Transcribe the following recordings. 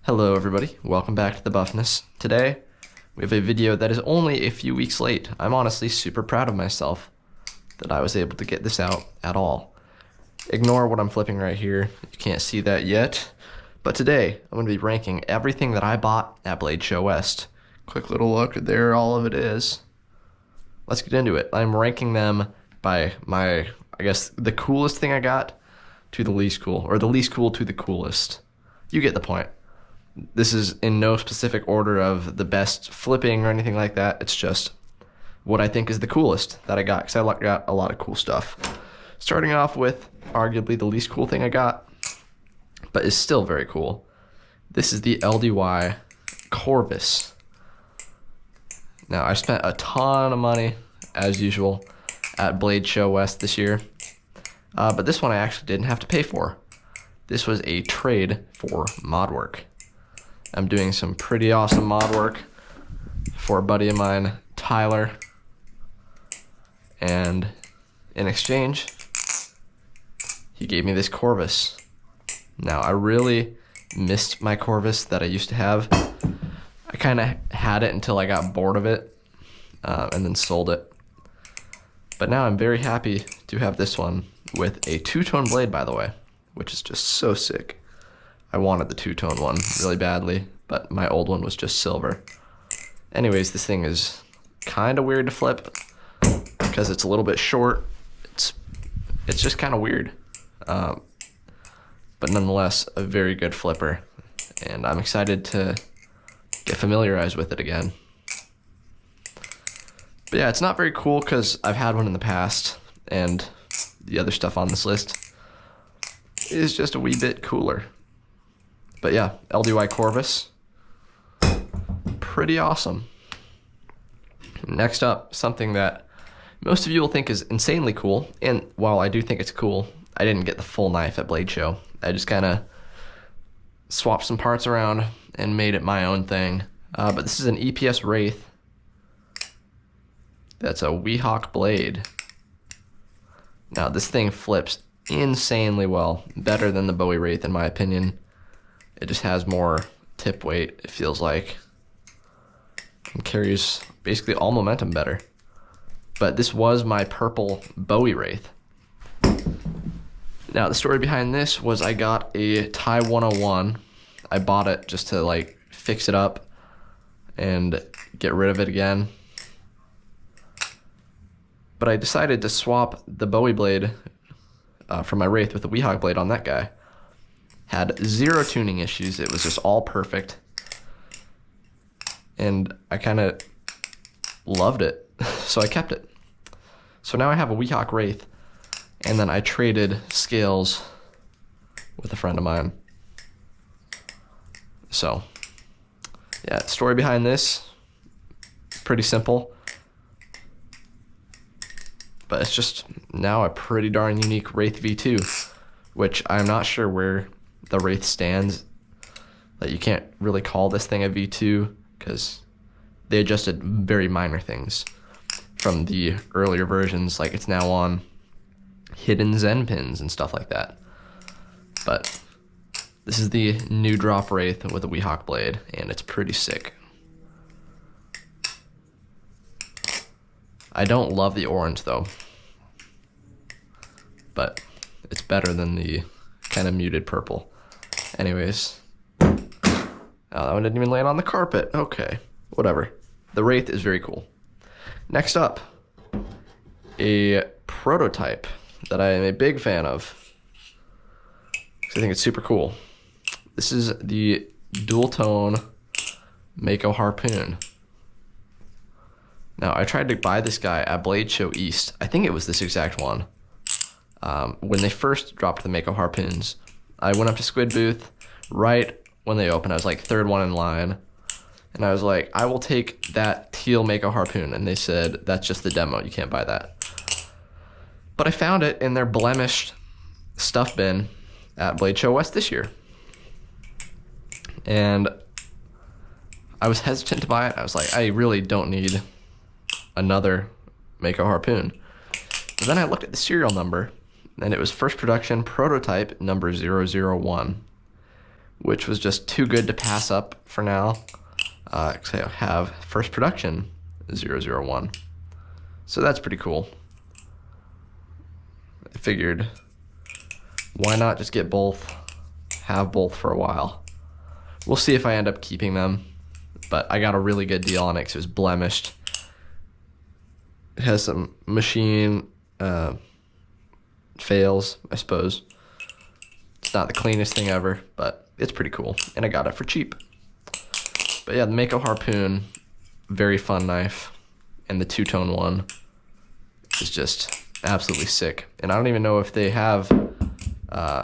Hello everybody, welcome back to The Buffness. Today, we have a video that is only a few weeks late. I'm honestly super proud of myself that I was able to get this out at all. Ignore what I'm flipping right here, you can't see that yet. But today, I'm going to be ranking everything that I bought at Bladeshow West. Quick little look, there all of it is. Let's get into it. I'm ranking them by my, I guess, the coolest thing I got to the least cool, or the least cool to the coolest. You get the point. This is in no specific order of the best flipping or anything like that. It's just what I think is the coolest that I got, because I got a lot of cool stuff. Starting off with arguably the least cool thing I got, but is still very cool. This is the LDY Corvvis. Now, I spent a ton of money, as usual, at Bladeshow West this year. But this one I actually didn't have to pay for. This was a trade for mod work. I'm doing some pretty awesome mod work for a buddy of mine, Tyler. And in exchange, he gave me this Corvvis. Now, I really missed my Corvvis that I used to have. I kind of had it until I got bored of it, and then sold it. But now I'm very happy to have this one with a two-tone blade, by the way, which is just so sick. I wanted the two-tone one really badly, but my old one was just silver. Anyways, this thing is kind of weird to flip because it's a little bit short. It's just kind of weird. But nonetheless, a very good flipper, and I'm excited to get familiarized with it again. But yeah, it's not very cool because I've had one in the past, and the other stuff on this list is just a wee bit cooler. But yeah, LDY Corvvis, pretty awesome. Next up, something that most of you will think is insanely cool, and while I do think it's cool, I didn't get the full knife at Bladeshow. I just kind of swapped some parts around and made it my own thing. But this is an EPS Wraith. That's a Weihawk blade. Now, this thing flips insanely well, better than the Bowie Wraith in my opinion. It just has more tip weight, it feels like, and carries basically all momentum better. But this was my purple Bowie Wraith. Now, the story behind this was I got a Tie 101. I bought it just to like fix it up and get rid of it again. But I decided to swap the Bowie blade from my Wraith with the Weihawk blade on that guy. Had zero tuning issues, it was just all perfect. And I kind of loved it, so I kept it. So now I have a Weihawk Wraith, and then I traded scales with a friend of mine. So, yeah, story behind this, pretty simple. But it's just now a pretty darn unique Wraith V2, which I'm not sure where the Wraith stands. That you can't really call this thing a V2 because they adjusted very minor things from the earlier versions, like it's now on hidden Zen pins and stuff like that. But this is the new drop Wraith with a Weihawk blade, and it's pretty sick. I don't love the orange though, but it's better than the kind of muted purple. Anyways, oh, that one didn't even land on the carpet. Okay, whatever. The Wraith is very cool. Next up, a prototype that I am a big fan of, because I think it's super cool. This is the dual tone Makeo Harpoon. Now, I tried to buy this guy at Bladeshow East. I think it was this exact one. When they first dropped the Makeo Harpoons, I went up to Squid booth right when they opened. I was like third one in line. And I was like, I will take that teal Makeo Harpoon. And they said, that's just the demo. You can't buy that. But I found it in their blemished stuff bin at Bladeshow West this year. And I was hesitant to buy it. I was like, I really don't need another Makeo Harpoon. But then I looked at the serial number, and it was first production prototype number 001, which was just too good to pass up for now. Because I have first production 001. So that's pretty cool. I figured, why not just get both, have both for a while. We'll see if I end up keeping them, but I got a really good deal on it because it was blemished. It has some machine fails, I suppose. It's not the cleanest thing ever, but it's pretty cool, and I got it for cheap. But yeah, the Makeo Harpoon, very fun knife, and the two-tone one is just absolutely sick. And I don't even know if they have,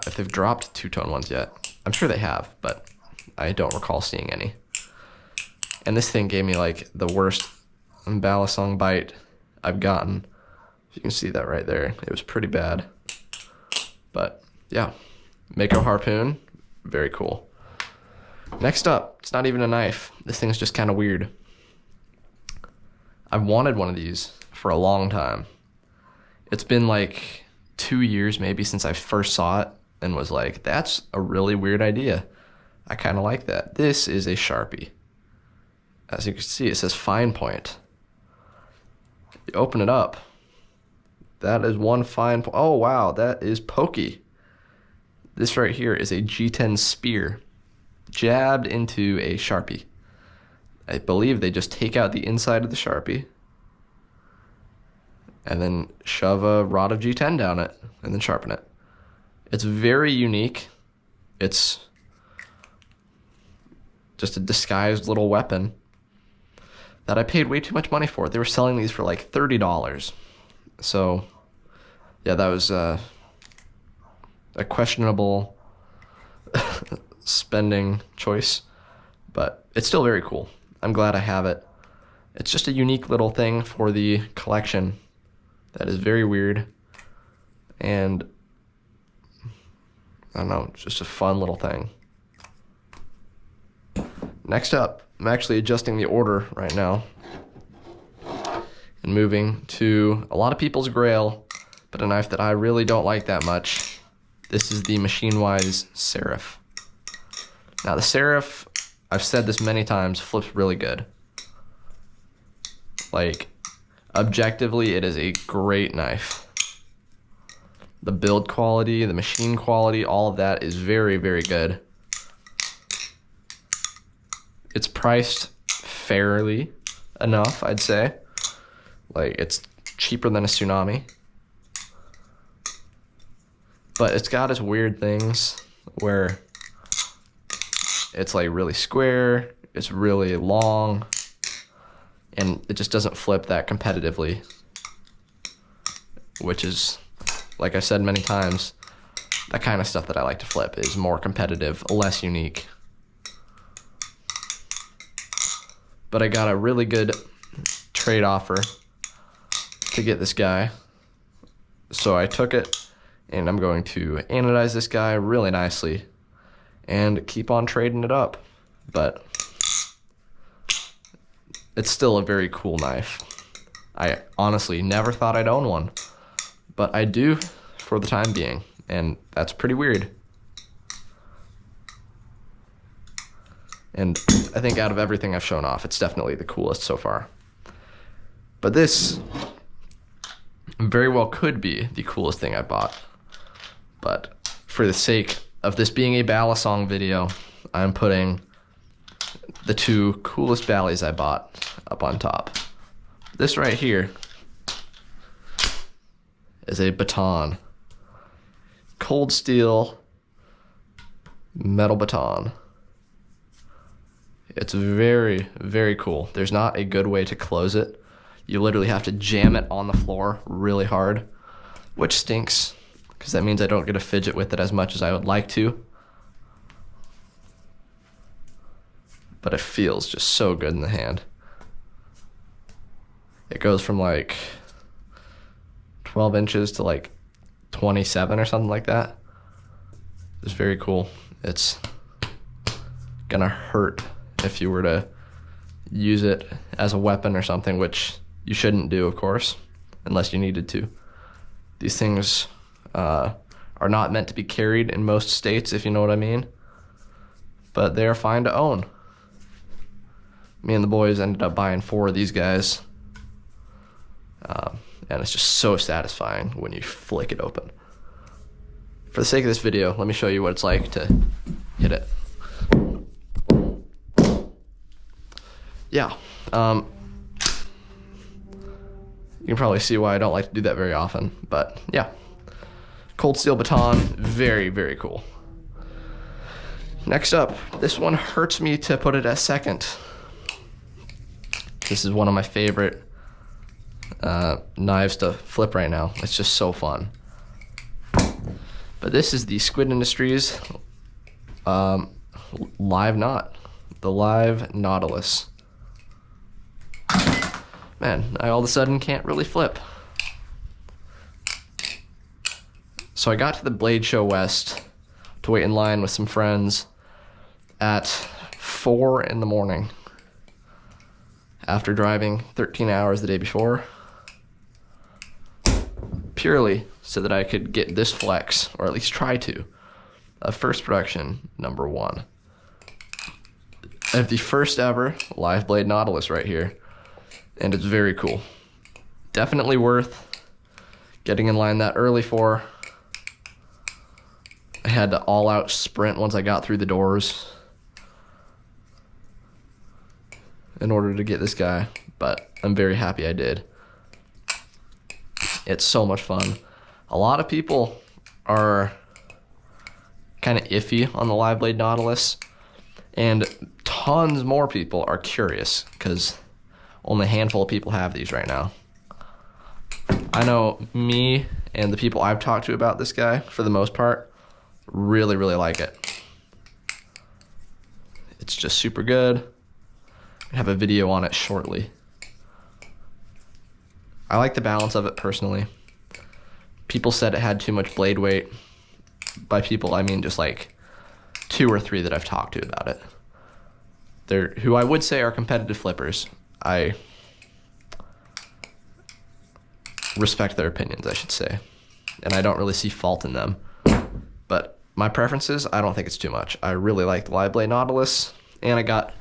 if they've dropped two-tone ones yet. I'm sure they have, but I don't recall seeing any. And this thing gave me like the worst Balisong bite I've gotten. You can see that right there. It was pretty bad. But yeah, Makeo Harpoon, very cool. Next up, it's not even a knife. This thing's just kind of weird. I've wanted one of these for a long time. It's been like 2 years maybe since I first saw it and was like, that's a really weird idea. I kind of like that. This is a Sharpie. As you can see, it says fine point. You open it up. That is one fine point. Oh wow, that is pokey. This right here is a G10 spear jabbed into a Sharpie. I believe they just take out the inside of the Sharpie and then shove a rod of G10 down it and then sharpen it. It's very unique. It's just a disguised little weapon that I paid way too much money for. They were selling these for like $30. So yeah, that was a questionable spending choice, but it's still very cool. I'm glad I have it. It's just a unique little thing for the collection that is very weird, and I don't know, it's just a fun little thing. Next up, I'm actually adjusting the order right now and moving to a lot of people's grail, but a knife that I really don't like that much. This is the Machine-Wise Serif. Now the Serif, I've said this many times, flips really good. Like, objectively, it is a great knife. The build quality, the machine quality, all of that is very, very good. It's priced fairly enough, I'd say. Like, it's cheaper than a Tsunami. But it's got its weird things where it's like really square, it's really long, and it just doesn't flip that competitively, which is, like I said many times, that kind of stuff that I like to flip is more competitive, less unique. But I got a really good trade offer to get this guy, so I took it, and I'm going to anodize this guy really nicely and keep on trading it up. But it's still a very cool knife. I honestly never thought I'd own one, but I do for the time being, and that's pretty weird. And I think out of everything I've shown off, it's definitely the coolest so far. But this very well could be the coolest thing I bought. But for the sake of this being a Balisong video, I'm putting the two coolest Balis I bought up on top. This right here is a baton. Cold steel metal baton. It's very, very cool. There's not a good way to close it. You literally have to jam it on the floor really hard, which stinks, because that means I don't get to fidget with it as much as I would like to. But it feels just so good in the hand. It goes from like 12 inches to like 27 or something like that. It's very cool. It's gonna hurt if you were to use it as a weapon or something, which you shouldn't do, of course, unless you needed to. These things are not meant to be carried in most states, if you know what I mean. but they are fine to own. Me and the boys ended up buying 4 of these guys. And it's just so satisfying when you flick it open. For the sake of this video, let me show you what it's like to hit it. Yeah, you can probably see why I don't like to do that very often, but yeah. Cold steel baton, very, very cool. Next up, this one hurts me to put it at second. This is one of my favorite knives to flip right now. It's just so fun. But this is the Squid Industries Live Knot, the Live Nautilus. Man, I all of a sudden can't really flip. So I got to the Bladeshow West to wait in line with some friends at 4 in the morning after driving 13 hours the day before, purely so that I could get this flex, or at least try to, first production #1. I have the first ever Liveblade Nautilus right here, and it's very cool. Definitely worth getting in line that early for. I had to all-out sprint once I got through the doors in order to get this guy, but I'm very happy I did. It's so much fun. A lot of people are kind of iffy on the Liveblade Nautilus, and tons more people are curious because only a handful of people have these right now. I know me and the people I've talked to about this guy, for the most part, really, really like it. It's just super good. I have a video on it shortly. I like the balance of it personally. People said it had too much blade weight. By people, I mean just like 2 or 3 that I've talked to about it. They're who I would say are competitive flippers. I respect their opinions, I should say, and I don't really see fault in them. But my preferences, I don't think it's too much. I really like the Liveblade Nautilus, and I got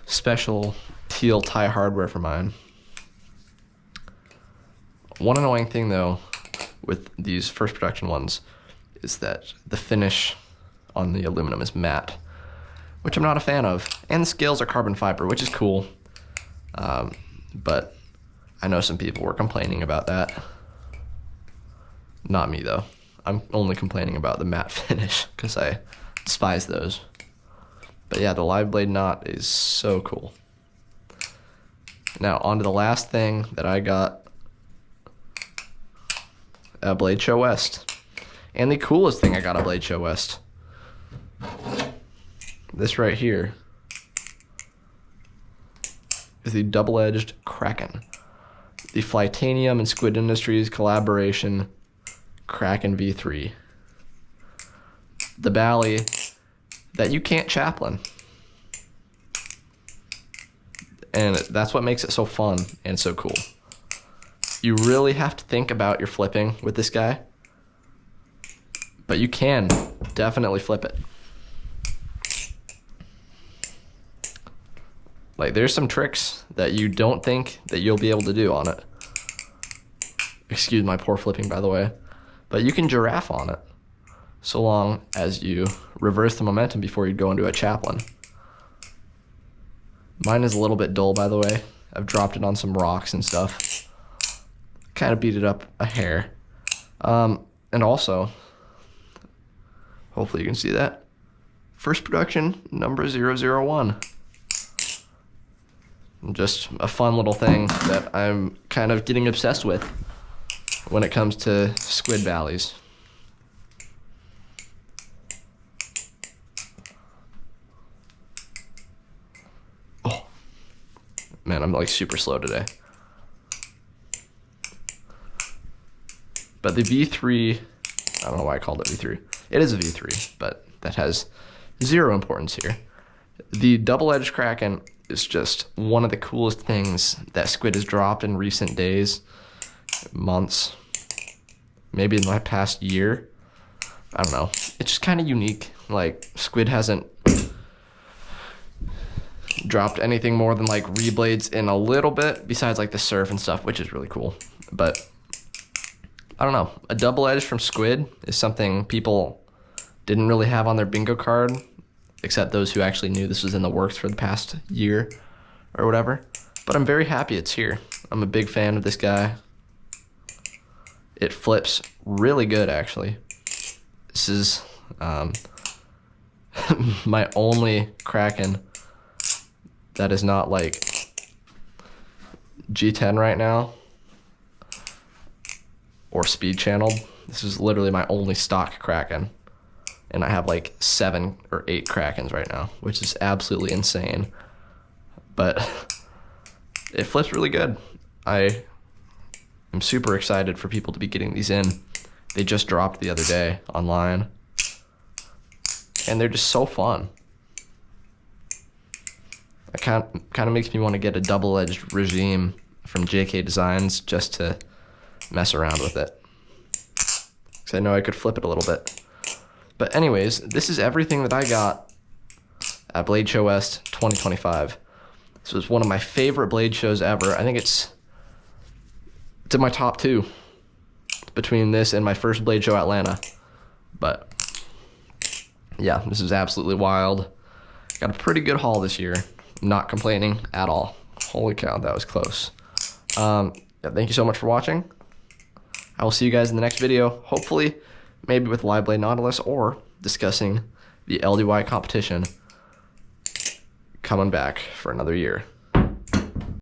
special teal tie hardware for mine. One annoying thing though with these first production ones is that the finish on the aluminum is matte, which I'm not a fan of, and the scales are carbon fiber, which is cool. But I know some people were complaining about that. Not me though. I'm only complaining about the matte finish because I despise those. But yeah, the Liveblade knot is so cool. Now on to the last thing that I got at Bladeshow West. And the coolest thing I got at Bladeshow West. This right here is the double-edged Kraken. The Flytanium and Squid Industries collaboration Kraken V3. The Bally that you can't chaplain. And that's what makes it so fun and so cool. You really have to think about your flipping with this guy, but you can definitely flip it. Like, there's some tricks that you don't think that you'll be able to do on it. Excuse my poor flipping, by the way. But you can giraffe on it, so long as you reverse the momentum before you go into a chaplain. Mine is a little bit dull, by the way. I've dropped it on some rocks and stuff. Kind of beat it up a hair. And also, hopefully you can see that, first production number 001. Just a fun little thing that I'm kind of getting obsessed with when it comes to squid valleys. Oh, man, I'm like super slow today. But the V3, I don't know why I called it V3. It is a V3, but that has zero importance here. The double-edged Kraken is just one of the coolest things that Squid has dropped in recent days, months, maybe in the past year. I don't know. It's just kind of unique. Like, Squid hasn't dropped anything more than like reblades in a little bit, besides like the Serif and stuff, which is really cool. But I don't know, a double edge from Squid is something people didn't really have on their bingo card, except those who actually knew this was in the works for the past year or whatever. But I'm very happy it's here. I'm a big fan of this guy. It flips really good, actually. This is my only Kraken that is not like G10 right now or speed channeled. This is literally my only stock Kraken, and I have like 7 or 8 Krakens right now, which is absolutely insane. But it flips really good. I am super excited for people to be getting these in. They just dropped the other day online, and they're just so fun. It kind of makes me want to get a double-edged regime from JK Designs just to mess around with it, because I know I could flip it a little bit. But anyways, this is everything that I got at Bladeshow West 2025. This was one of my favorite blade shows ever. I think it's in my top 2 between this and my first Blade Show Atlanta. But yeah, this is absolutely wild. Got a pretty good haul this year. I'm not complaining at all. Holy cow, that was close. Yeah, thank you so much for watching. I will see you guys in the next video. Hopefully, maybe with Liveblade Nautilus or discussing the LDY competition coming back for another year.